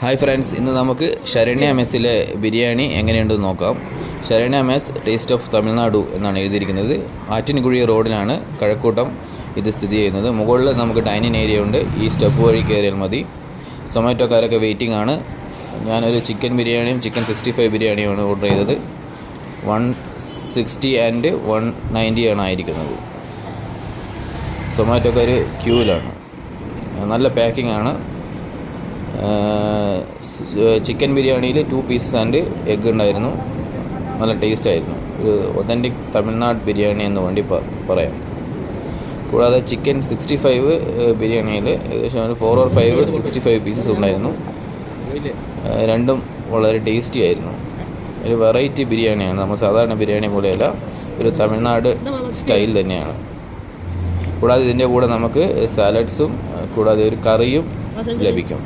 Hi friends, ഇന്ന് നമുക്ക് ശരണ്യ മെസ്സിലെ ബിരിയാണി എങ്ങനെയുണ്ടെന്ന് നോക്കാം. Saranya mess taste of Tamil Nadu എന്നാണ് എഴുതിയിരിക്കുന്നത്. ആറ്റിൻകുഴി റോഡിലാണ് കഴക്കൂട്ടം ഇത് സ്ഥിതി ചെയ്യുന്നത്. മുകളിൽ നമുക്ക് ഡൈനിങ് ഏരിയ ഉണ്ട്. ഈ സ്റ്റെപ്പ് വഴി കയറിയാൽ മതി. സൊമാറ്റോക്കാരൊക്കെ വെയിറ്റിംഗ് ആണ്. ഞാനൊരു ചിക്കൻ ബിരിയാണിയും ചിക്കൻ 65 ബിരിയാണിയുമാണ് ഓർഡർ ചെയ്തത്. 160 ആൻഡ് 190 ആണ് ആയിരിക്കുന്നത്. സൊമാറ്റോക്കാർ ക്യൂവിലാണ്. നല്ല പാക്കിംഗ് ആണ്. ചിക്കൻ ബിരിയാണിയിൽ 2 പീസസ് ആൻഡ് എഗ്ഗ് ഉണ്ടായിരുന്നു. നല്ല ടേസ്റ്റ് ആയിരുന്നു. ഒരു ഒതൻറ്റിക് തമിഴ്നാട് ബിരിയാണി എന്ന് വേണ്ടി പറയാം. കൂടാതെ ചിക്കൻ 65 ബിരിയാണിയിൽ ഏകദേശം ഒരു 4 or 5 65 പീസസ് ഉണ്ടായിരുന്നു. രണ്ടും വളരെ ടേസ്റ്റി ആയിരുന്നു. ഒരു വെറൈറ്റി ബിരിയാണിയാണ്. നമ്മൾ സാധാരണ ബിരിയാണി പോലെയല്ല, ഒരു തമിഴ്നാട് സ്റ്റൈൽ തന്നെയാണ്. കൂടാതെ ഇതിൻ്റെ കൂടെ നമുക്ക് സാലഡ്സും കൂടാതെ ഒരു കറിയും ലഭിക്കും.